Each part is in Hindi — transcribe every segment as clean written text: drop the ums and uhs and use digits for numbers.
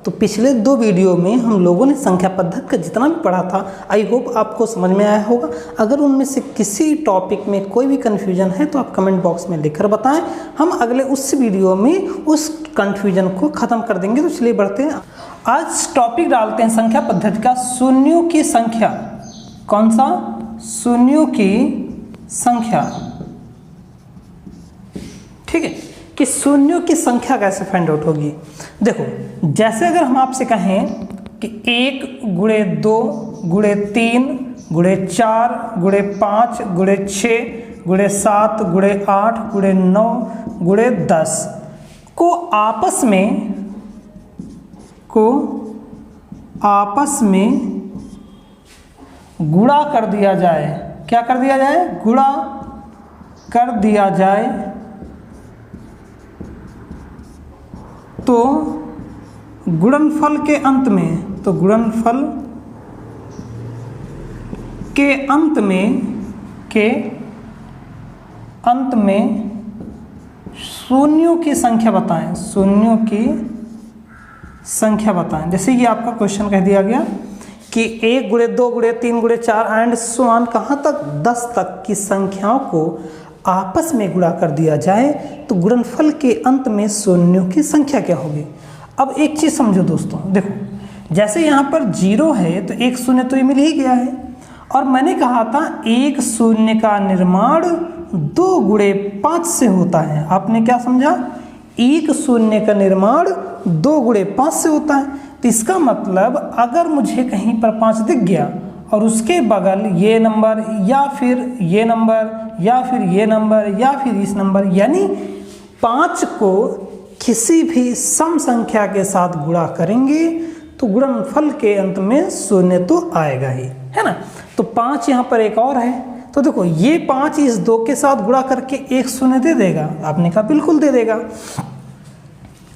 तो पिछले 2 वीडियो में हम लोगों ने संख्या पद्धति का जितना भी पढ़ा था, आई होप आपको समझ में आया होगा। अगर उनमें से किसी टॉपिक में कोई भी कन्फ्यूजन है तो आप कमेंट बॉक्स में लिखकर बताएं, हम अगले उस वीडियो में उस कन्फ्यूजन को ख़त्म कर देंगे। तो चलिए बढ़ते हैं, आज टॉपिक डालते हैं संख्या पद्धति का, शून्यों की संख्या। कौन सा? शून्यों की संख्या। ठीक है, कि शून्यों की संख्या कैसे फाइंड आउट होगी। देखो, जैसे अगर हम आपसे कहें कि 1 गुणे 2 गुणे 3 गुणे 4 गुणे 5 गुणे 6 गुणे 7 गुणे 8 गुणे 9 गुणे 10 को आपस में गुणा कर दिया जाए। क्या कर दिया जाए? गुणा कर दिया जाए तो गुणनफल के अंत में शून्यों की संख्या बताएं। शून्यों की संख्या बताएं। जैसे कि आपका क्वेश्चन कह दिया गया कि 1 गुणे 2 गुणे 3 गुणे 4 एंड सो ऑन, कहाँ तक? 10 तक की संख्याओं को आपस में गुणा कर दिया जाए तो गुणनफल के अंत में शून्यों की संख्या क्या होगी। अब एक चीज़ समझो दोस्तों, देखो जैसे यहाँ पर 0 है तो 1 शून्य तो ये मिल ही गया है, और मैंने कहा था 1 शून्य का निर्माण 2 गुणे 5 से होता है। आपने क्या समझा? 1 शून्य का निर्माण 2 गुणे 5 से होता है। तो इसका मतलब अगर मुझे कहीं पर 5 दिख गया और उसके बगल ये नंबर या फिर ये नंबर या फिर ये नंबर या फिर इस नंबर, यानी 5 को किसी भी सम संख्या के साथ गुणा करेंगे तो गुणनफल के अंत में शून्य तो आएगा ही, है ना। तो 5 यहाँ पर एक और है, तो देखो ये 5 इस 2 के साथ गुणा करके 1 शून्य दे देगा। आपने कहा बिल्कुल दे देगा।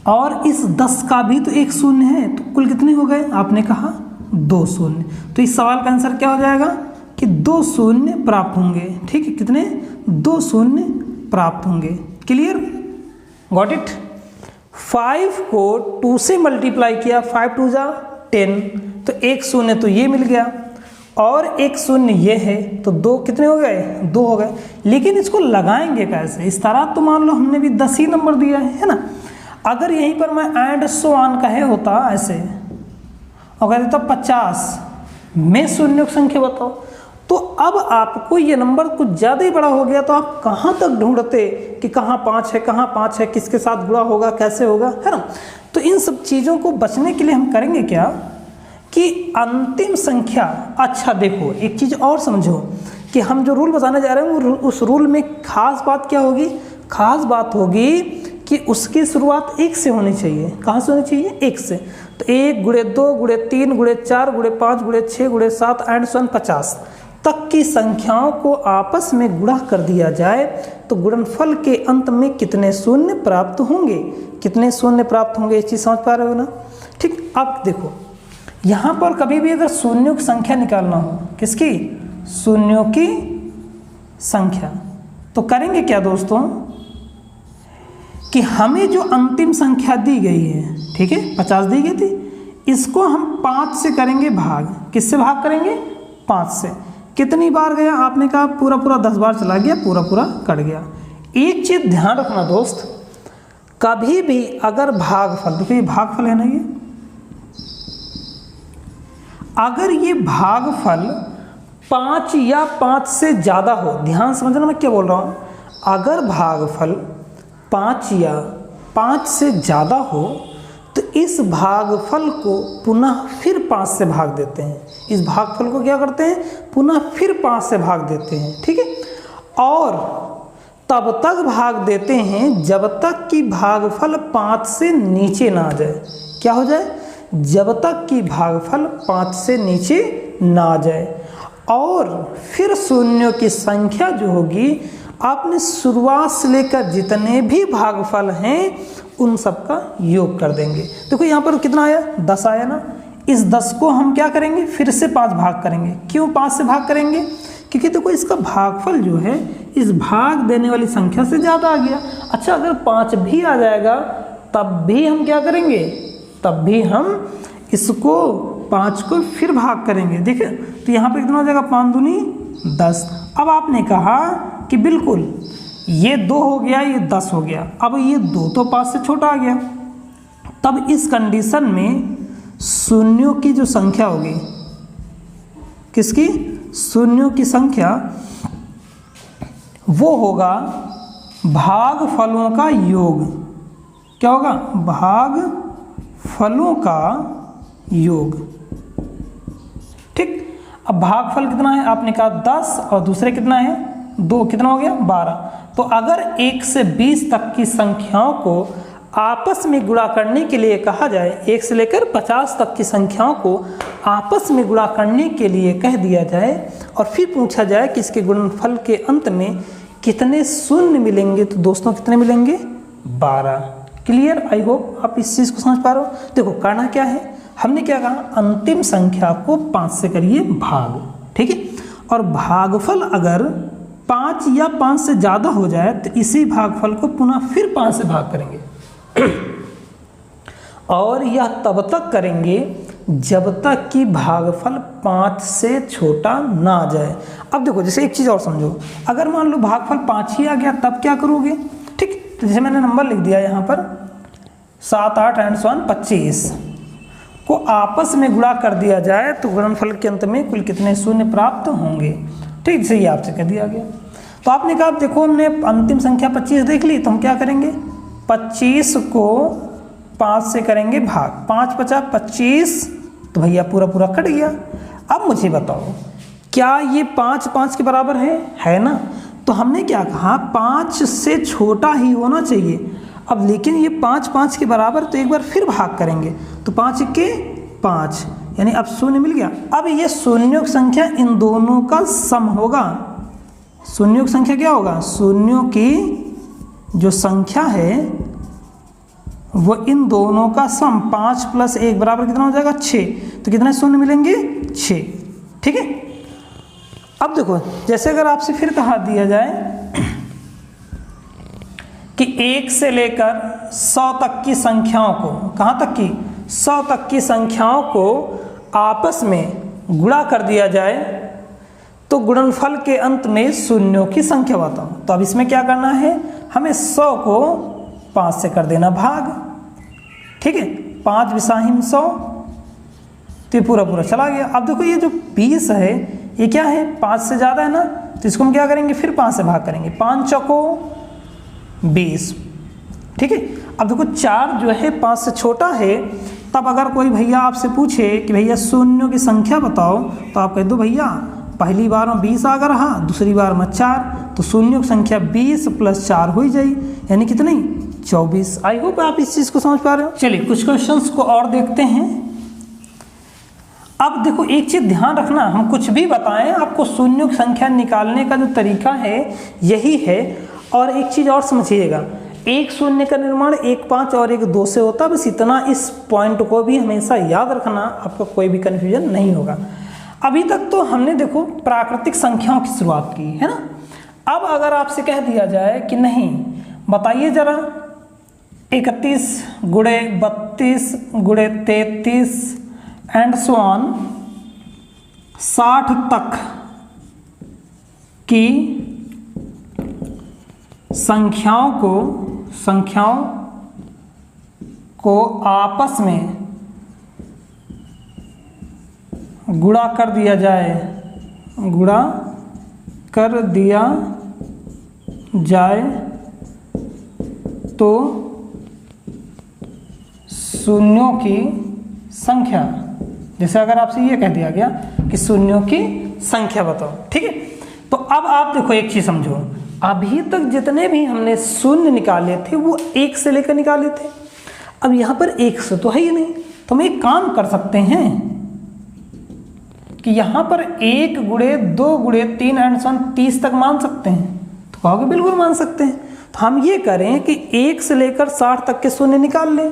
और इस 10 का भी तो 1 शून्य है, तो कुल कितने हो गए? आपने कहा 2 शून्य। तो इस सवाल का आंसर क्या हो जाएगा कि 2 शून्य प्राप्त होंगे। ठीक है, कितने? 2 शून्य प्राप्त होंगे। क्लियर? Got it? 5 को 2 से मल्टीप्लाई किया, 5 2 जा 10, तो 1 शून्य तो ये मिल गया और 1 शून्य ये है, तो 2 कितने हो गए? 2 हो गए। लेकिन इसको लगाएंगे कैसे? इस तरह तो मान लो हमने भी 10 ही नंबर दिया है ना। अगर यहीं पर मैं एंड सो ऑन कहे होता ऐसे और कह देता 50 में शून्यों की संख्या बताओ, तो अब आपको ये नंबर कुछ ज़्यादा ही बड़ा हो गया, तो आप कहाँ तक ढूंढते कि कहाँ 5 है, कहाँ 5 है, किसके साथ गुणा होगा, कैसे होगा, है ना। तो इन सब चीज़ों को बचने के लिए हम करेंगे क्या कि अंतिम संख्या। अच्छा देखो, एक चीज़ और समझो कि हम जो रूल बताने जा रहे हैं उस रूल में खास बात क्या होगी? खास बात होगी कि उसकी शुरुआत 1 से होनी चाहिए। कहाँ से होनी चाहिए? 1 से। तो 1 गुणे 2 गुणे 3 गुणे 4 गुणे 5 गुणे 6 गुणे 7 एंड सन 50 तक की संख्याओं को आपस में गुणा कर दिया जाए तो गुणनफल के अंत में कितने शून्य प्राप्त होंगे? कितने शून्य प्राप्त होंगे? ये चीज़ समझ पा रहे हो ना? ठीक। अब देखो, यहाँ पर कभी भी अगर शून्यों की संख्या निकालना हो, किसकी? शून्यों की संख्या, तो करेंगे क्या दोस्तों कि हमें जो अंतिम संख्या दी गई है, ठीक है, 50 दी गई थी, इसको हम 5 से करेंगे भाग। किससे भाग करेंगे? 5 से। कितनी बार गया? आपने कहा पूरा 10 बार चला गया, पूरा कट गया। एक चीज़ ध्यान रखना दोस्त, कभी भी अगर भागफल, देखो ये भागफल है ना, ये अगर ये भागफल 5 या 5 से ज़्यादा हो, ध्यान समझना मैं क्या बोल रहा हूँ, अगर भागफल 5 या 5 से ज़्यादा हो तो इस भागफल को पुनः फिर 5 से भाग देते हैं। इस भागफल को क्या करते हैं? पुनः फिर 5 से भाग देते हैं। ठीक है, और तब तक भाग देते हैं जब तक कि भागफल 5 से नीचे ना आ जाए। क्या हो जाए? जब तक कि भागफल 5 से नीचे ना आ जाए। और फिर शून्यों की संख्या जो होगी, आपने शुरुआत से लेकर जितने भी भागफल हैं उन सब का योग कर देंगे। देखो यहाँ पर कितना आया? 10 आया ना। इस 10 को हम क्या करेंगे? फिर से 5 भाग करेंगे। क्यों 5 से भाग करेंगे? क्योंकि देखो इसका भागफल जो है इस भाग देने वाली संख्या से ज़्यादा आ गया। अच्छा, अगर 5 भी आ जाएगा तब भी हम क्या करेंगे? तब भी हम इसको 5 को फिर भाग करेंगे। देखिए तो यहाँ पर कितना हो जाएगा, 5 दूनी 10। अब आपने कहा कि बिल्कुल ये 2 हो गया, ये 10 हो गया, अब ये 2 तो 5 से छोटा आ गया। तब इस कंडीशन में शून्यों की जो संख्या होगी, किसकी, शून्यों की संख्या, वो होगा भागफलों का योग। क्या होगा, भागफलों का योग। ठीक, अब भागफल कितना है, आपने कहा 10 और दूसरे कितना है 2, कितना हो गया 12। तो अगर 1 से 20 तक की संख्याओं को आपस में गुणा करने के लिए कहा जाए, 1 से लेकर 50 तक की संख्याओं को आपस में गुणा करने के लिए कह दिया जाए और फिर पूछा जाए कि इसके गुणनफल के अंत में कितने शून्य मिलेंगे, तो दोस्तों कितने मिलेंगे, 12। क्लियर, आई होप आप इस चीज़ को समझ पा रहे हो। देखो करना क्या है, हमने क्या कहा, अंतिम संख्या को 5 से करिए भाग, ठीक है। और भागफल अगर 5 या 5 से ज़्यादा हो जाए तो इसी भागफल को पुनः फिर 5 से भाग करेंगे और यह तब तक करेंगे जब तक कि भागफल 5 से छोटा ना आ जाए। अब देखो जैसे एक चीज़ और समझो, अगर मान लो भागफल 5 ही आ गया तब क्या करोगे, ठीक। तो जैसे मैंने नंबर लिख दिया यहाँ पर 7, 8 एंड 25 को आपस में गुणा कर दिया जाए तो गुणनफल के अंत में कुल कितने शून्य प्राप्त होंगे, ठीक। जैसे ये आपसे कह दिया गया। तो आपने कहा देखो हमने अंतिम संख्या 25 देख ली, तो हम क्या करेंगे, 25 को 5 से करेंगे भाग, 5 × 25, तो भैया पूरा पूरा कट गया। अब मुझे बताओ क्या ये 5 5 के बराबर है ना। तो हमने क्या कहा, 5 से छोटा ही होना चाहिए। अब लेकिन ये 5 5 के बराबर, तो एक बार फिर भाग करेंगे, तो 5 के 5 यानी अब शून्य मिल गया। अब ये शून्यों की संख्या इन दोनों का सम होगा। शून्यों की संख्या क्या होगा, शून्यों की जो संख्या है वो इन दोनों का सम, 5 + 1 बराबर कितना हो जाएगा 6। तो कितने शून्य मिलेंगे, 6, ठीक है। अब देखो जैसे अगर आपसे फिर कहा दिया जाए कि 1 से लेकर 100 तक की संख्याओं को, कहाँ तक की, 100 तक की संख्याओं को आपस में गुणा कर दिया जाए तो गुणनफल के अंत में शून्यों की संख्या बताओ। तो अब इसमें क्या करना है, हमें 100 को 5 से कर देना भाग, ठीक है। 5 × 100, तो ये पूरा पूरा चला गया। अब देखो ये जो 20 है ये क्या है, 5 से ज़्यादा है ना, तो इसको हम क्या करेंगे, फिर 5 से भाग करेंगे, 5 चौको 20, ठीक है। अब देखो 4 जो है 5 से छोटा है, तब अगर कोई भैया आपसे पूछे कि भैया शून्यों की संख्या बताओ, तो आप कह दो भैया पहली बार में 20 आ रहा, दूसरी बार में 4, तो शून्यों की संख्या 20 + 4 हो ही जाए, यानी कितनी, 24। आई होप आप इस चीज़ को समझ पा रहे हो। चलिए कुछ क्वेश्चंस को और देखते हैं। अब देखो एक चीज़ ध्यान रखना, हम कुछ भी बताएं आपको शून्यों की संख्या निकालने का जो तरीका है यही है। और एक चीज़ और समझिएगा, एक शून्य का निर्माण 1 5 और 1 2 से होता है, बस इतना इस पॉइंट को भी हमेशा याद रखना, आपको कोई भी कन्फ्यूजन नहीं होगा। अभी तक तो हमने देखो प्राकृतिक संख्याओं की शुरुआत की है ना। अब अगर आपसे कह दिया जाए कि नहीं बताइए जरा 31 × 32 × 33 एंड सो ऑन 60 तक की संख्याओं को आपस में गुणा कर दिया जाए तो शून्यों की संख्या, जैसे अगर आपसे ये कह दिया गया कि शून्यों की संख्या बताओ, ठीक है। तो अब आप देखो एक चीज समझो, अभी तक जितने भी हमने शून्य निकाले थे वो 1 से लेकर निकाले थे। अब यहाँ पर 1 से तो है ही नहीं, तो हम एक काम कर सकते हैं कि यहाँ पर 1 × 2 × 3 एंड सो ऑन 30 तक मान सकते हैं। तो कहोगे बिल्कुल मान सकते हैं। तो हम ये करें कि 1 से लेकर 60 तक के शून्य निकाल लें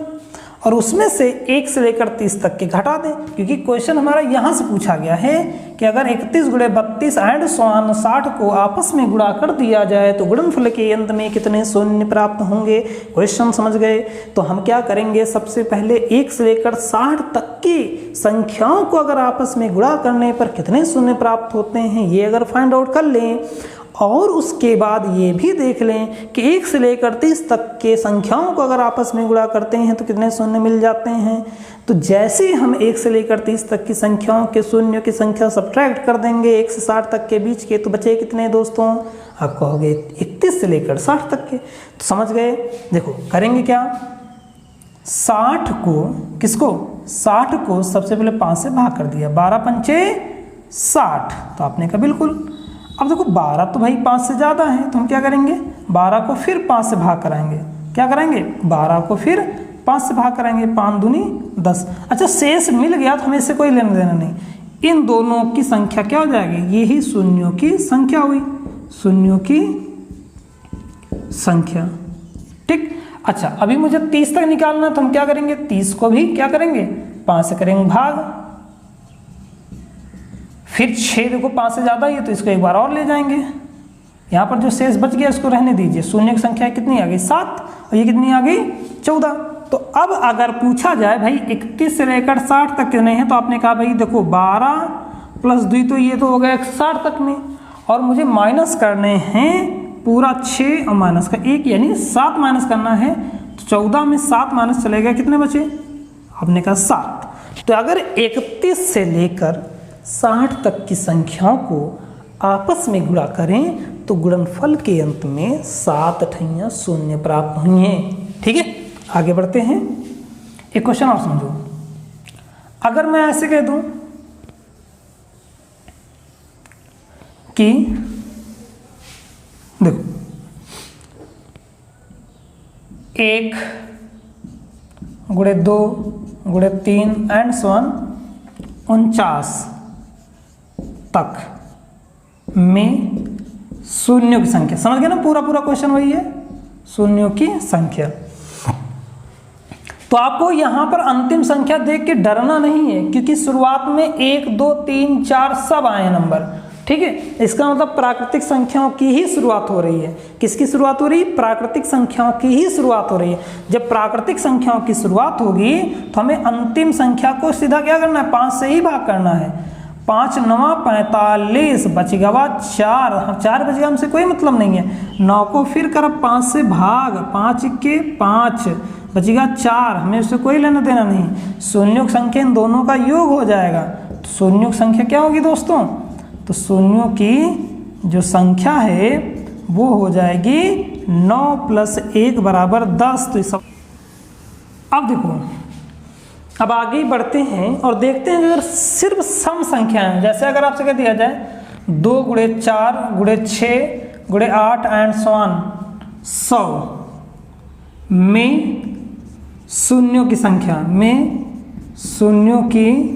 और उसमें से 1 से लेकर 30 तक के घटा दें, क्योंकि क्वेश्चन हमारा यहाँ से पूछा गया है कि अगर 31 गुणे 32 एंड 60 को आपस में गुणा कर दिया जाए तो गुणनफल के अंत में कितने शून्य प्राप्त होंगे। क्वेश्चन समझ गए। तो हम क्या करेंगे, सबसे पहले 1 से लेकर 60 तक की संख्याओं को अगर आपस में गुणा करने पर कितने शून्य प्राप्त होते हैं ये अगर फाइंड आउट कर लें, और उसके बाद ये भी देख लें कि 1 से लेकर 30 तक के संख्याओं को अगर आपस में गुणा करते हैं तो कितने शून्य मिल जाते हैं। तो जैसे ही हम 1 से लेकर 30 तक की संख्याओं के शून्यों की संख्या सब्ट्रैक्ट कर देंगे 1 से 60 तक के बीच के, तो बचे कितने दोस्तों, आप कहोगे 31 से लेकर 60 तक के। तो समझ गए। देखो करेंगे क्या, 60 को किसको, 60 को सबसे पहले 5 से भाग कर दिया, 12 पंचे 60, तो आपने कहा बिल्कुल। अब देखो 12 तो भाई 5 से ज़्यादा है, तो हम क्या करेंगे, 12 को फिर 5 से भाग कराएंगे। क्या कराएंगे, 12 को फिर 5 से भाग कराएंगे, 5 दूनी 10। अच्छा शेष मिल गया तो हमें इससे कोई लेना देना नहीं। इन दोनों की संख्या क्या हो जाएगी, यही शून्यों की संख्या हुई, शून्यों की संख्या। ठीक। अच्छा अभी मुझे 30 तक निकालना, तो हम क्या करेंगे, 30 को भी क्या करेंगे, 5 से करेंगे भाग, फिर 6 देखो 5 से ज़्यादा ही है तो इसको एक बार और ले जाएंगे। यहाँ पर जो शेष बच गया इसको रहने दीजिए। शून्य की संख्या कितनी आ गई, 7, और ये कितनी आ गई, 14। तो अब अगर पूछा जाए भाई 31 से लेकर 60 तक कितने हैं, तो आपने कहा भाई देखो 12 प्लस 2 तो ये तो हो गया 60 तक में, और मुझे माइनस करने हैं पूरा 6 और माइनस का 1 यानी 7 माइनस करना है। तो 14 में 7 माइनस चले गए, कितने बचे, आपने कहा 7। तो अगर 31 से लेकर 60 तक की संख्याओं को आपस में गुणा करें तो गुणनफल के अंत में 7 अठैया शून्य प्राप्त होंगे। ठीक है, आगे बढ़ते हैं। एक क्वेश्चन और समझो। अगर मैं ऐसे कह दूं कि देखो 1 गुणे 2 गुणे 3 एंड सो ऑन 49 तक में शून्यों की संख्या, समझ गए ना, पूरा क्वेश्चन वही है, शून्यों की संख्या। तो आपको यहां पर अंतिम संख्या देख के डरना नहीं है, क्योंकि शुरुआत में 1 2 3 4 सब आए नंबर। ठीक है, इसका मतलब प्राकृतिक संख्याओं की ही शुरुआत हो रही है। किसकी शुरुआत हो रही है, प्राकृतिक संख्याओं की ही शुरुआत हो रही है। जब प्राकृतिक संख्याओं की शुरुआत होगी तो हमें अंतिम संख्या को सीधा क्या करना है, 5 से ही भाग करना है। 5 9 45 बचेगा 4, 4 बचेगा, हमसे कोई मतलब नहीं है। 9 को फिर कर 5 से भाग, 5 के 5 बचेगा 4, हमें उससे कोई लेना देना नहीं। शून्यों की संख्या इन दोनों का योग हो जाएगा, तो शून्यों की संख्या क्या होगी दोस्तों, तो शून्यों की जो संख्या है वो हो जाएगी 9 + 1 = 10। तो सब अब देखो, अब आगे बढ़ते हैं और देखते हैं अगर सिर्फ सम संख्याएं, जैसे अगर आपसे क्या दिया जाए 2 गुणे 4 गुणे 6 गुणे 8 एंड सो ऑन 100 में शून्यों की संख्या, में शून्यों की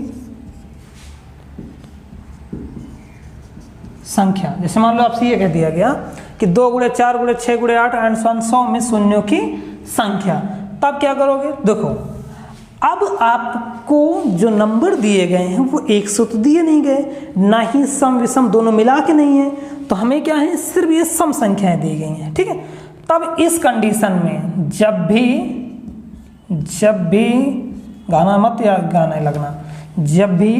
संख्या, जैसे मान लो आपसे ये कह दिया गया कि 2 गुणे 4 गुणे 6 गुणे 8 एंड सो ऑन 100 में शून्यों की संख्या, तब क्या करोगे, देखो अब आपको जो नंबर दिए गए हैं वो 100 तो दिए नहीं गए, ना ही सम विषम दोनों मिला के नहीं है, तो हमें क्या है, सिर्फ ये सम संख्याएं दी गई हैं। ठीक है, तब इस कंडीशन में जब भी गाना मत या गाना लगना, जब भी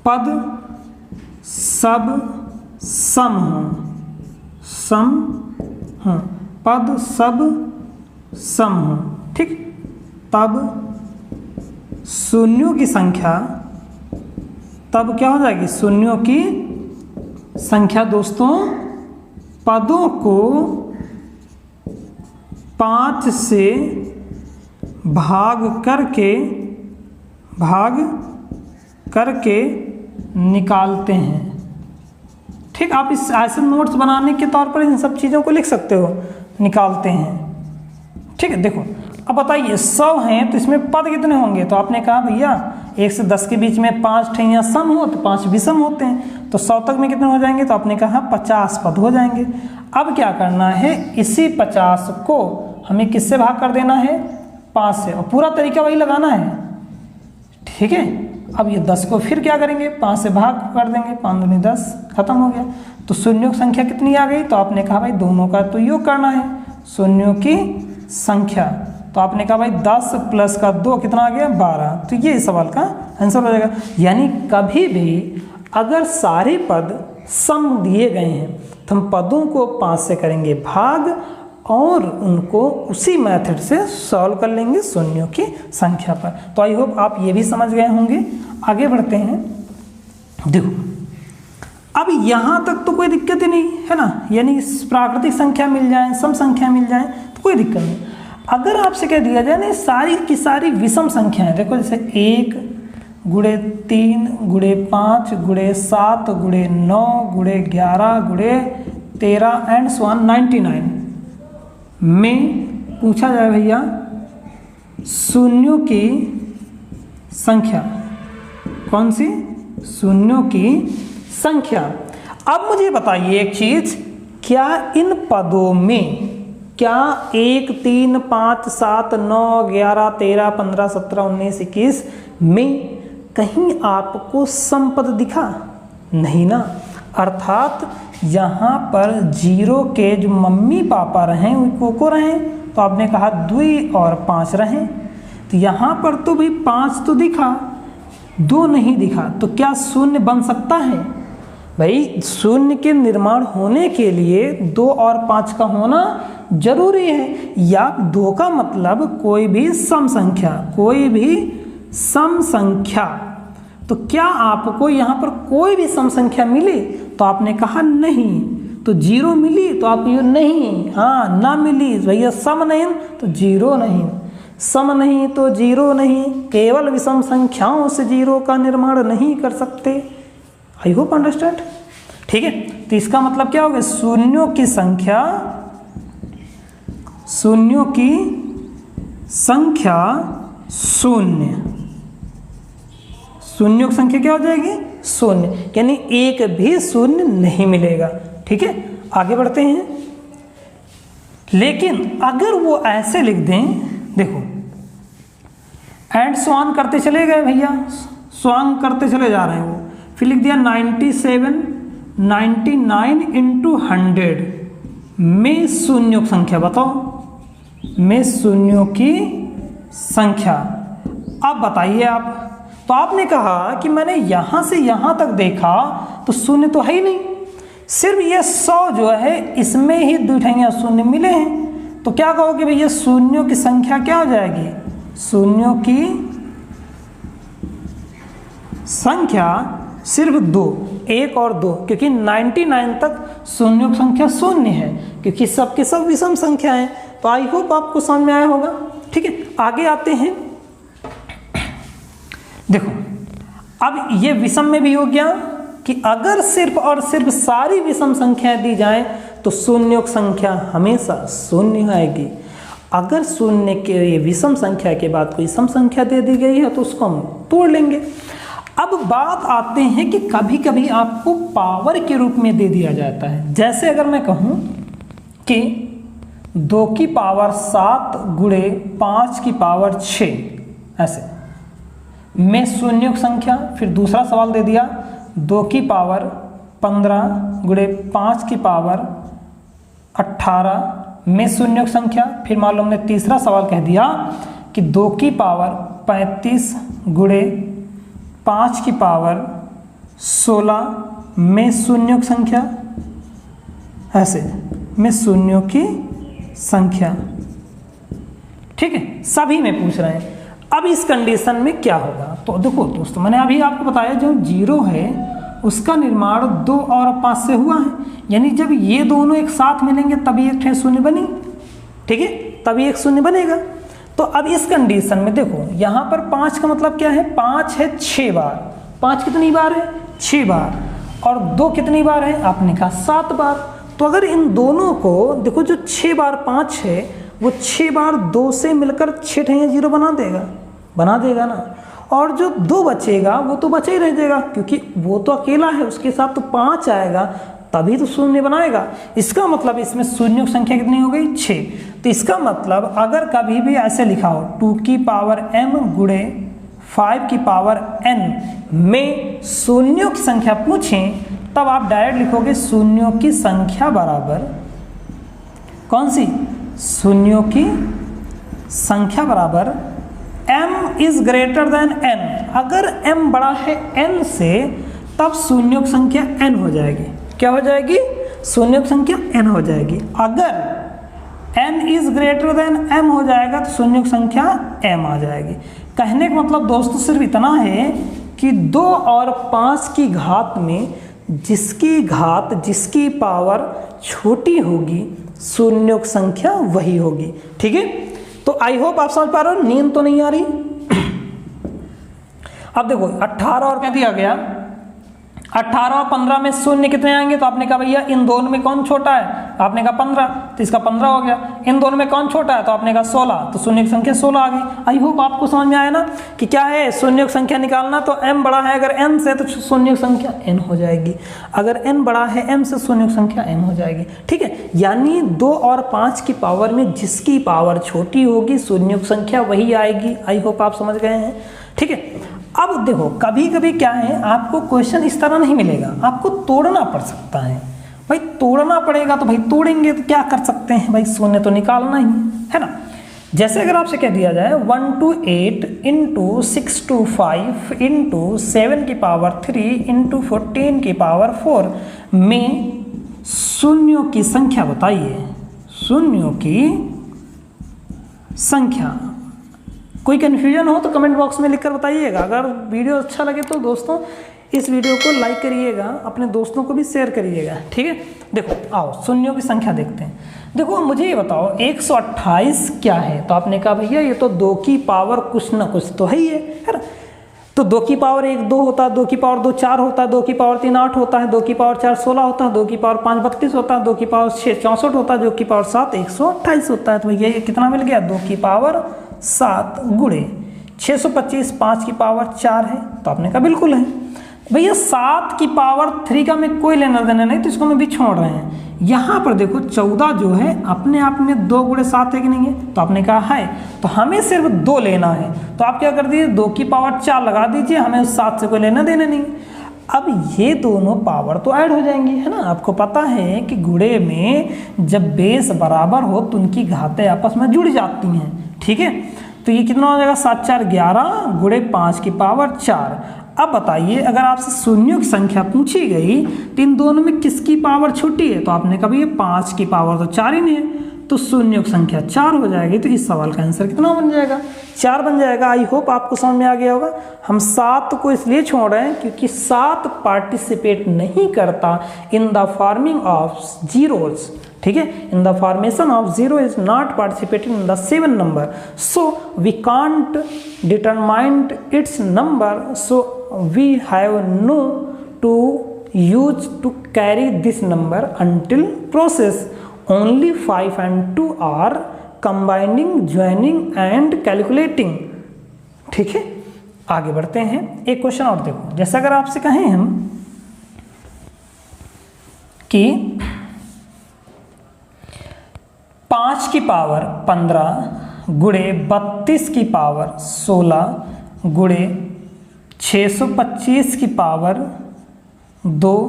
पद सब सम हो, पद सब सम हो, ठीक, तब शून्यों की संख्या, तब क्या हो जाएगी, शून्यों की संख्या दोस्तों पदों को 5 से भाग करके निकालते हैं। ठीक, आप इस ऐसे नोट्स बनाने के तौर पर इन सब चीज़ों को लिख सकते हो, निकालते हैं। ठीक है, देखो अब बताइए 100 हैं तो इसमें पद कितने होंगे, तो आपने कहा भैया 1 से 10 के बीच में 5 ठैया सम हो तो 5 विषम होते हैं, तो 100 तक में कितने हो जाएंगे, तो आपने कहा 50 पद हो जाएंगे। अब क्या करना है, इसी 50 को हमें किससे भाग कर देना है, 5 से, और पूरा तरीका वही लगाना है, ठीक है। अब ये 10 को फिर क्या करेंगे, 5 से भाग कर देंगे, 5 दूनी 10, खत्म हो गया। तो शून्यों की संख्या कितनी आ गई, तो आपने कहा भाई दोनों का तो योग करना है, शून्यों की संख्या। तो आपने कहा भाई 10 प्लस का 2 कितना आ गया, 12। तो ये इस सवाल का आंसर हो जाएगा। यानी कभी भी अगर सारे पद सम दिए गए हैं तो हम पदों को 5 से करेंगे भाग और उनको उसी मेथड से सॉल्व कर लेंगे शून्यों की संख्या पर। तो आई होप आप ये भी समझ गए होंगे। आगे बढ़ते हैं। देखो अब यहाँ तक तो कोई दिक्कत ही नहीं है ना, यानी प्राकृतिक संख्या मिल जाए, सम संख्या मिल जाए तो कोई दिक्कत नहीं। अगर आपसे कह दिया जाए ना सारी की सारी विषम संख्याएं, देखो जैसे 1 गुणे 3 गुणे 5 गुणे 7 गुणे 9 गुणे 11 गुणे 13 एंड सो ऑन 99 में पूछा जाए भैया शून्यों की संख्या, कौन सी, शून्यों की संख्या। अब मुझे बताइए एक चीज, क्या इन पदों में क्या 1 3 5 7 9 11 13 15 17 19 21 में कहीं आपको समपद दिखा? नहीं ना। अर्थात यहाँ पर 0 के जो मम्मी पापा रहें वो को रहें, तो आपने कहा 2 और 5 रहें, तो यहाँ पर तो भाई 5 तो दिखा, 2 नहीं दिखा, तो क्या शून्य बन सकता है? भाई शून्य के निर्माण होने के लिए 2 और 5 का होना जरूरी है, या 2 का मतलब कोई भी सम संख्या, कोई भी सम संख्या। तो क्या आपको यहाँ पर कोई भी सम संख्या मिली? तो आपने कहा नहीं। तो 0 मिली तो आप ये नहीं, हाँ ना मिली भैया, सम नहीं तो 0 नहीं, सम नहीं तो 0 नहीं, केवल विषम संख्याओं से 0 का निर्माण नहीं कर सकते। आई होप अंडरस्टैंड, ठीक है। तो इसका मतलब क्या हो गया, शून्यों की संख्या, शून्यों की संख्या शून्य, शून्यों की संख्या क्या हो जाएगी, शून्य, यानी एक भी शून्य नहीं मिलेगा, ठीक है। आगे बढ़ते हैं। लेकिन अगर वो ऐसे लिख दें, देखो एंड स्वान करते चले गए भैया, स्वान करते चले जा रहे हैं वो, फिर लिख दिया 97 99 इंटू 100 में शून्यों की संख्या बताओ, में शून्यों की संख्या। अब बताइए आप, तो आपने कहा कि मैंने यहां से यहां तक देखा तो शून्य तो है ही नहीं, सिर्फ ये 100 जो है इसमें ही 2 ठैया शून्य मिले हैं। तो क्या कहोगे भैया, शून्यों की संख्या क्या हो जाएगी, शून्यों की संख्या सिर्फ 2, 1 और 2, क्योंकि 99 तक शून्यों की संख्या शून्य है, क्योंकि सबके सब विषम संख्या है। तो आई होप आपको समझ में आया होगा, ठीक है। आगे आते हैं। देखो अब ये विषम में भी हो गया कि अगर सिर्फ और सिर्फ सारी विषम संख्याएं दी जाएं तो शून्यों की संख्या हमेशा शून्य आएगी। अगर शून्य के विषम संख्या के बाद कोई सम संख्या दे दी गई है तो उसको हम तोड़ लेंगे। अब बात आते हैं कि कभी कभी आपको पावर के रूप में दे दिया जाता है। जैसे अगर मैं कहूँ कि 2 की पावर 7 गुणे 5 की पावर 6, ऐसे में शून्यों की संख्या, फिर दूसरा सवाल दे दिया 2 की पावर 15 गुणे 5 की पावर 18 में शून्यों की संख्या, फिर मान लो हमने तीसरा सवाल कह दिया कि 2 की पावर 35 गुणे 5 की पावर 16 में शून्यों की संख्या, ऐसे में शून्यों की संख्या, ठीक है। सभी में पूछ रहे हैं। अब इस कंडीशन में क्या होगा, तो देखो दोस्तों मैंने अभी आपको बताया जो 0 है उसका निर्माण 2 और 5 से हुआ है, यानी जब ये दोनों एक साथ मिलेंगे तभी एक शून्य बनी, ठीक है, तभी एक शून्य बनेगा। तो अब इस कंडीशन में देखो यहाँ पर 5 का मतलब क्या है, 5 है 6 बार, 5 कितनी बार है, 6 बार, और 2 कितनी बार है, आपने कहा 7 बार। तो अगर इन दोनों को देखो, जो 6 बार 5 है वो 6 बार 2 से मिलकर 6 ठैया 0 बना देगा ना, और जो 2 बचेगा वो तो बचा ही रह जाएगा, क्योंकि वो तो अकेला है, उसके साथ तो 5 आएगा तभी तो शून्य बनाएगा। इसका मतलब इसमें शून्यों की संख्या कितनी हो गई 6। तो इसका मतलब अगर कभी भी ऐसे लिखा हो 2 की पावर m गुणे 5 की पावर n में शून्यों की संख्या पूछें, तब आप डायरेक्ट लिखोगे शून्यों की संख्या बराबर कौन सी, शून्यों की संख्या बराबर m is greater than n। अगर m बड़ा है n से तब शून्यों की संख्या n हो जाएगी। क्या हो जाएगी, शून्यों की संख्या n हो जाएगी। अगर n is greater than m हो जाएगा तो शून्यों की संख्या m आ जाएगी। कहने का मतलब दोस्तों सिर्फ इतना है कि 2 और 5 की घात में जिसकी घात जिसकी पावर छोटी होगी शून्यों की संख्या वही होगी। ठीक है, तो आई होप आप समझ पा रहे हो, नींद तो नहीं आ रही। अब देखो 18 और क्या दिया गया, 18 और 15 में शून्य कितने आएंगे, तो आपने कहा भैया इन दोनों में कौन छोटा है, आपने कहा 15, तो इसका 15 हो गया। इन दोनों में कौन छोटा है, तो आपने कहा 16, तो शून्य की संख्या 16 आ गई। आई होप आपको समझ में आया ना कि क्या है, शून्य की संख्या निकालना तो m बड़ा है अगर n से तो शून्य की संख्या n हो जाएगी, अगर n बड़ा है m से शून्य की संख्या m हो जाएगी। ठीक है, यानी 2 और 5 की पावर में जिसकी पावर छोटी होगी शून्य की संख्या वही आएगी। आई होप आप समझ गए हैं। ठीक है, अब देखो कभी कभी क्या है, आपको क्वेश्चन इस तरह नहीं मिलेगा, आपको तोड़ना पड़ सकता है। भाई तोड़ना पड़ेगा तो भाई तोड़ेंगे तो क्या कर सकते हैं, भाई शून्य तो निकालना ही है ना। जैसे अगर आपसे कह दिया जाए 1 to 8 इंटू 6 to 5 इंटू 7 की पावर 3 इंटू 14 की पावर 4 में शून्यों की संख्या बताइए, शून्यों की संख्या। कोई कन्फ्यूजन हो तो कमेंट बॉक्स में लिखकर बताइएगा। अगर वीडियो अच्छा लगे तो दोस्तों इस वीडियो को लाइक करिएगा, अपने दोस्तों को भी शेयर करिएगा। ठीक है, देखो आओ शून्यों की संख्या देखते हैं। देखो मुझे ये बताओ 128 क्या है, तो आपने कहा भैया ये तो 2 की पावर कुछ ना कुछ तो है ही है ना। तो 2 की पावर 1 2 होता है, 2 की पावर 2 4 होता है, 2 की पावर 3 8 होता है, 2 की पावर 4 16 होता है, 2 की पावर 5 32 होता है, 2 की पावर 6 64 होता है, 2 की पावर 7 128 होता है। तो भैया ये कितना मिल गया, 2 की पावर 7 गुणे 625 5 की पावर 4 है, तो आपने कहा बिल्कुल है। भैया 7 की पावर 3 का में कोई लेना देना नहीं, तो इसको मैं भी छोड़ रहे हैं। यहाँ पर देखो 14 जो है अपने आप में 2 गुणे 7 है कि नहीं है, तो आपने कहा है, तो हमें सिर्फ 2 लेना है। तो आप क्या कर दीजिए 2 की पावर 4 लगा दीजिए, हमें उस 7 से कोई लेना देना नहीं। अब ये दोनों पावर तो ऐड हो जाएंगी है ना। आपको पता है कि गुणे में जब बेस बराबर हो तो उनकी घातें आपस में जुड़ जाती हैं। ठीक है, तो ये कितना हो जाएगा 7 4 11 गुणे 5 की पावर 4। अब बताइए अगर आपसे शून्यों की संख्या पूछी गई तो इन दोनों में किसकी पावर छोटी है, तो आपने कहा ये 5 की पावर तो 4 ही नहीं है, तो शून्यों की संख्या 4 हो जाएगी। तो इस सवाल का आंसर कितना बन जाएगा, 4 बन जाएगा। आई होप आपको समझ में आ गया होगा। हम 7 को इसलिए छोड़ रहे हैं क्योंकि 7 पार्टिसिपेट नहीं करता in the forming of zeros. ठीक है, in the formation of zero is not participating in the 7 number, so we can't determine its number, so we have no to use to carry this number until process. Only 5 and 2 are combining, joining and calculating। ठीक है, आगे बढ़ते हैं। एक क्वेश्चन और देखो, जैसे अगर आपसे कहें हम कि 5 की पावर 15 गुणे 32 की पावर 16 गुणे 625 की पावर 2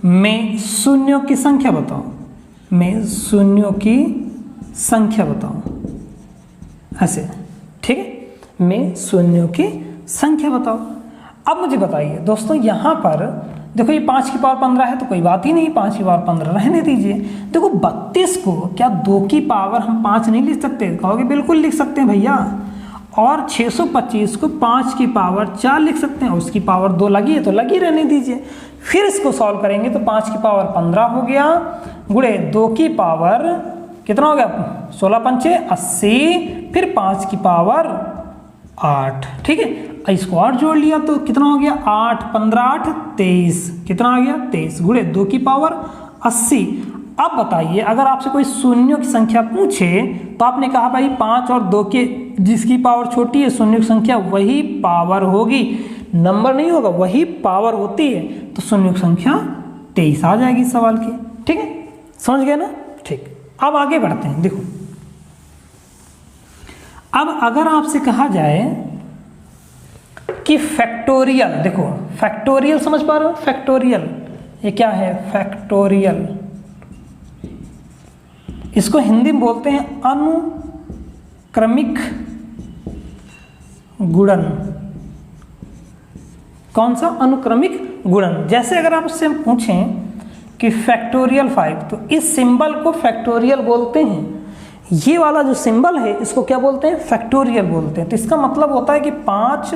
में शून्यों की संख्या बताओ, में शून्यों की संख्या बताओ ऐसे। ठीक है, में शून्यों की संख्या बताओ। अब मुझे बताइए दोस्तों, यहाँ पर देखो ये 5 की पावर 15 है तो कोई बात ही नहीं, 5 की पावर 15 रहने दीजिए। देखो 32 को क्या 2 की पावर हम 5 नहीं लिख सकते, कहोगे बिल्कुल लिख सकते हैं भैया। और 625 को 5 की पावर 4 लिख सकते हैं, उसकी पावर 2 लगी है तो लगी रहने दीजिए। फिर इसको सॉल्व करेंगे तो 5 की पावर 15 हो गया गुणे 2 की पावर कितना हो गया 16 पंचे 80, फिर 5 की पावर 8। ठीक है, इसको और जोड़ लिया तो कितना हो गया 8 15 8 23, कितना आ गया 23 गुणे 2 की पावर 80। अब बताइए अगर आपसे कोई शून्यों की संख्या पूछे तो आपने कहा भाई 5 और 2 के जिसकी पावर छोटी है शून्यों की संख्या वही पावर होगी, नंबर नहीं होगा, वही पावर होती है। तो शून्यों की संख्या 23 आ जाएगी इस सवाल की। ठीक है, समझ गए ना? ठीक, अब आगे बढ़ते हैं। देखो, अब अगर आपसे कहा जाए कि फैक्टोरियल, देखो फैक्टोरियल समझ पा रहे हो? फैक्टोरियल ये क्या है? फैक्टोरियल, इसको हिंदी में बोलते हैं अनुक्रमिक गुणन। कौन सा? अनुक्रमिक गुणन। जैसे अगर आप उससे पूछें कि फैक्टोरियल 5, तो इस सिंबल को फैक्टोरियल बोलते हैं। ये वाला जो सिंबल है इसको क्या बोलते हैं? फैक्टोरियल बोलते हैं। तो इसका मतलब होता है कि 5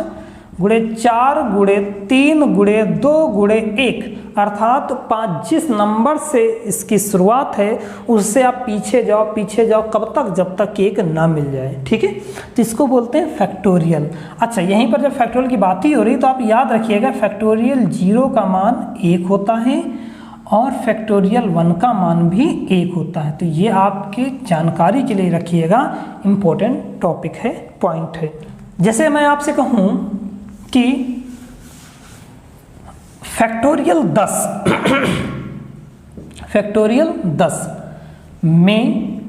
गुणे 4 गुणे 3 गुणे 2 गुणे 1, अर्थात 5 जिस नंबर से इसकी शुरुआत है उससे आप पीछे जाओ कब तक? जब तक कि 1 ना मिल जाए। ठीक है, तो इसको बोलते हैं फैक्टोरियल। अच्छा, यहीं पर जब फैक्टोरियल की बात ही हो रही तो आप याद रखिएगा फैक्टोरियल 0 का मान 1 होता है और फैक्टोरियल 1 का मान भी 1 होता है। तो ये आपकी जानकारी के लिए रखिएगा, इम्पोर्टेंट टॉपिक है, पॉइंट है। जैसे मैं आपसे कहूँ कि फैक्टोरियल 10 में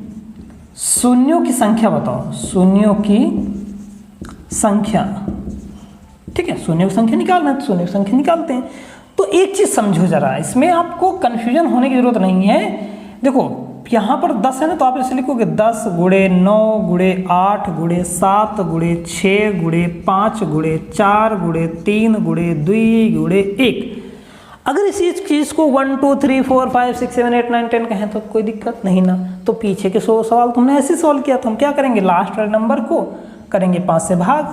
शून्यों की संख्या बताओ। शून्यों की संख्या, ठीक है, शून्यों की संख्या निकालना है तो शून्यों की संख्या निकालते हैं। तो एक चीज समझो जरा, इसमें आपको कंफ्यूजन होने की जरूरत नहीं है। देखो यहाँ पर 10 है ना, तो आप ऐसे लिखोगे 10 गुणे 9 गुणे 8 गुणे 7 गुणे 6 गुणे 5 गुणे 4 गुणे 3 गुणे 2 गुणे 1। अगर इसी चीज को 1 2 3 4 5 6 7 8 9 10 कहें तो कोई दिक्कत नहीं ना। तो पीछे के 100 सवाल तुमने ऐसे सॉल्व किया, तो हम क्या करेंगे? लास्ट वाले नंबर को करेंगे 5 से भाग,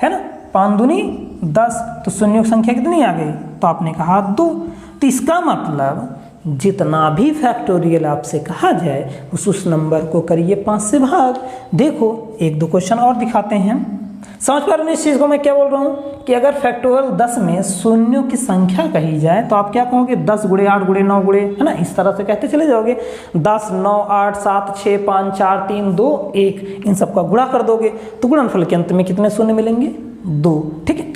है ना? 5 दूनी 10, तो शून्यों की संख्या कितनी आ गई? तो आपने कहा 2। तो इसका मतलब जितना भी फैक्टोरियल आपसे कहा जाए उस नंबर को करिए 5 से भाग। देखो 1-2 क्वेश्चन और दिखाते हैं। समझ पा रहे हो इस चीज़ को मैं क्या बोल रहा हूँ? कि अगर फैक्टोरियल 10 में शून्यों की संख्या कही जाए तो आप क्या कहोगे? 10 गुणे 8 गुणे 9 गुणे, है ना, इस तरह से कहते चले जाओगे। 10 9 8 7 6 5 4 3 2 1, इन सबका गुणा कर दोगे तो गुणनफल के अंत में कितने शून्य मिलेंगे? 2। ठीक है।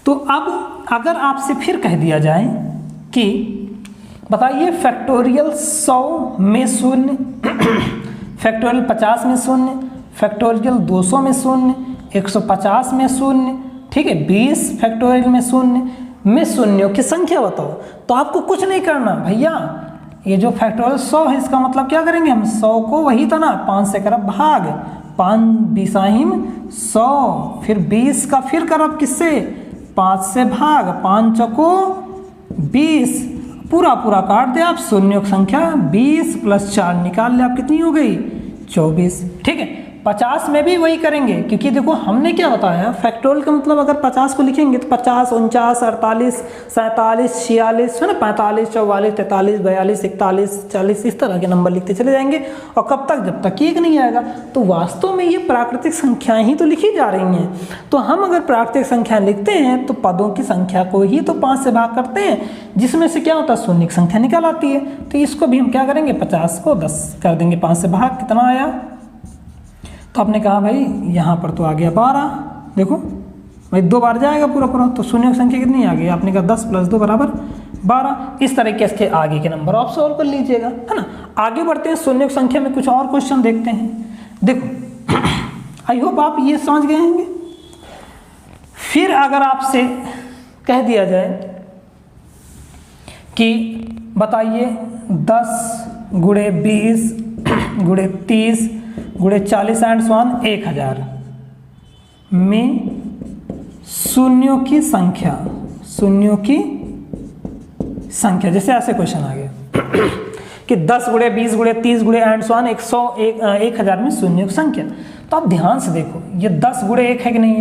तो अब अगर आपसे फिर कह दिया जाए कि बताइए फैक्टोरियल 100 में शून्य, फैक्टोरियल 50 में शून्य, फैक्टोरियल 200 में शून्य, 150 में शून्य, ठीक है, 20 फैक्टोरियल में शून्यों की संख्या बताओ। तो आपको कुछ नहीं करना भैया, ये जो फैक्टोरियल 100 है इसका मतलब क्या करेंगे हम? 100 को वही था ना, 5 से करब भाग, 5 20 100, फिर 20 का फिर करब किससे? 5 से भाग, 5 चौको 20, पूरा काट दे आप, शून्यों की संख्या 20 + 4 निकाल ले आप, कितनी हो गई? 24। ठीक है, 50 में भी वही करेंगे, क्योंकि देखो हमने क्या बताया, फैक्टोरियल का मतलब अगर 50 को लिखेंगे तो 50 49 48 47 46, है ना, 45 44 43 42 41 40, इस तरह के नंबर लिखते चले जाएंगे। और कब तक? जब तक कि 1 नहीं आएगा। तो वास्तव में ये प्राकृतिक संख्याएं ही तो लिखी जा रही हैं। तो हम अगर प्राकृतिक संख्या लिखते हैं तो पदों की संख्या को ही तो 5 से भाग करते हैं, जिसमें से क्या होता है? शून्य की संख्या निकल आती है। तो इसको भी हम क्या करेंगे? 50 को 10 कर देंगे, 5 से भाग, कितना आया? तो आपने कहा भाई यहाँ पर तो आ गया 12। देखो भाई 2 बार जाएगा पूरा, तो शून्य की संख्या कितनी आ गई? आपने कहा 10 + 2 = 12। इस तरीके से आगे के नंबर आप सॉल्व कर लीजिएगा, है ना। आगे बढ़ते हैं, शून्य की संख्या में कुछ और क्वेश्चन देखते हैं। देखो आई होप आप ये समझ गए होंगे। फिर अगर आपसे कह दिया जाए कि बताइए 10 गुणे 20 गुणे 30 गुणे 40 एंड 1000 में शून्यों की संख्या, जैसे ऐसे क्वेश्चन आ गया कि 10 गुणे 20 गुणे 30 गुणे एंड 1000 में शून्यों की संख्या। तो आप ध्यान से देखो, ये 10 गुणे 1 है कि नहीं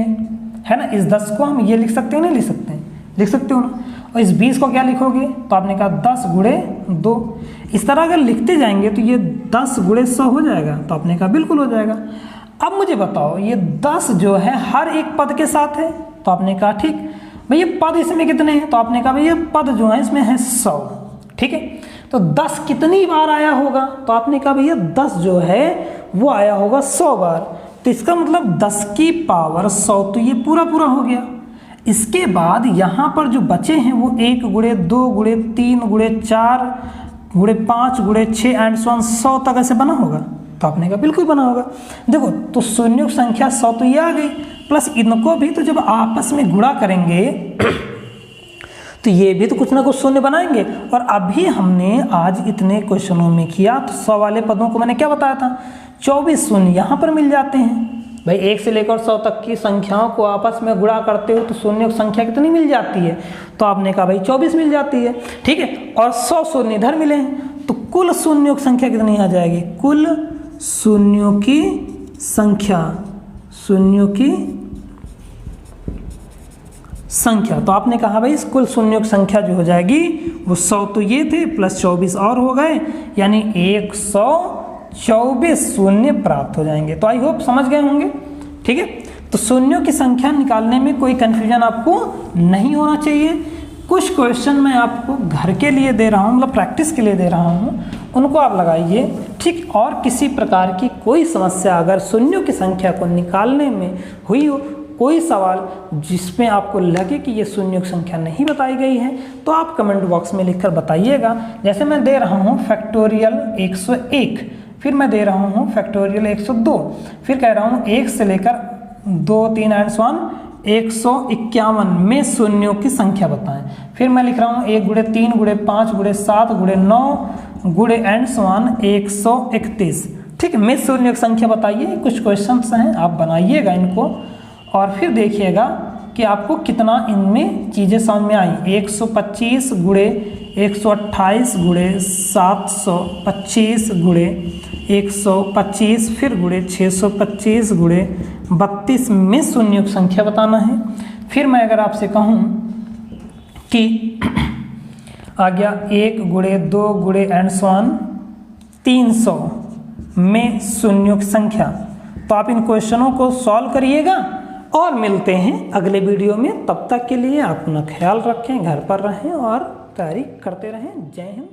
है ना। इस 10 को हम ये लिख सकते हो, नहीं लिख सकते हैं? लिख सकते हो ना। और इस 20 को क्या लिखोगे? तो आपने कहा 10 गुणे 2। इस तरह अगर लिखते जाएंगे तो ये 10 गुणे 100 हो जाएगा। तो आपने कहा बिल्कुल हो जाएगा। अब मुझे बताओ ये 10 जो है हर एक पद के साथ है। तो आपने कहा ठीक भाई, ये पद इसमें कितने हैं? तो आपने कहा भाई ये पद जो है इसमें है 100। ठीक है, तो 10 कितनी बार आया होगा? तो आपने कहा भैया 10 जो है वो आया होगा 100 बार। तो इसका मतलब 10 की पावर 100, तो ये पूरा हो गया। इसके बाद यहाँ पर जो बचे हैं वो 1 गुणे 2 गुणे 3 गुणे 4 गुणे 5 गुणे 6 एंड सो ऑन 100 तक ऐसे बना होगा। तो आपने कहा बिल्कुल बना होगा। देखो तो शून्यों की संख्या 100 तो ये आ गई, प्लस इनको भी तो जब आपस में गुणा करेंगे तो ये भी तो कुछ ना कुछ शून्य बनाएंगे। और अभी हमने आज इतने क्वेश्चनों में किया तो 100 वाले पदों को मैंने क्या बताया था, 24 शून्य यहाँ पर मिल जाते हैं। भाई 1 से लेकर 100 तक की संख्याओं को आपस में गुणा करते हो तो शून्यों की संख्या कितनी मिल जाती है, तो आपने कहा भाई 24 मिल जाती है, ठीक है। और 100 शून्य इधर मिले हैं तो कुल शून्यों की संख्या कितनी आ जाएगी, कुल शून्यों की संख्या, शून्यों की संख्या। तो आपने कहा भाई कुल शून्यों की संख्या जो हो जाएगी वो 100 तो ये थे प्लस 24 और हो गए, यानी 124 शून्य प्राप्त हो जाएंगे। तो आई होप समझ गए होंगे, ठीक है। तो शून्यों की संख्या निकालने में कोई कंफ्यूजन आपको नहीं होना चाहिए। कुछ क्वेश्चन मैं आपको घर के लिए दे रहा हूँ, मतलब प्रैक्टिस के लिए दे रहा हूँ, उनको आप लगाइए, ठीक। और किसी प्रकार की कोई समस्या अगर शून्यों की संख्या को निकालने में हुई हो, कोई सवाल जिसमें आपको लगे कि ये शून्यों की संख्या नहीं बताई गई है, तो आप कमेंट बॉक्स में लिखकर बताइएगा। जैसे मैं दे रहा हूँ फैक्टोरियल 101, फिर मैं दे रहा हूँ फैक्टोरियल 102, फिर कह रहा हूँ 1 से लेकर 2 3 एंड सो ऑन 151 में शून्यों की संख्या बताएं। फिर मैं लिख रहा हूँ 1 गुणे 3 गुणे 5 गुणे 7 गुणे 9 गुणे एंड सो ऑन 131, ठीक है। में शून्यों की संख्या बताइए। कुछ क्वेश्चंस हैं, आप बनाइएगा इनको और फिर देखिएगा कि आपको कितना इनमें चीज़ें समझ में आई। 125 गुणे 128 गुणे 725 गुणे 125 फिर गुणे 625 गुणे 32 में शून्यों की संख्या बताना है। फिर मैं अगर आपसे कहूँ कि आ गया 1 गुणे 2 गुणे एंड सो ऑन 300 में शून्यों की संख्या, तो आप इन क्वेश्चनों को सॉल्व करिएगा और मिलते हैं अगले वीडियो में। तब तक के लिए अपना ख्याल रखें, घर पर रहें और तैयारी करते रहें। जय हिंद।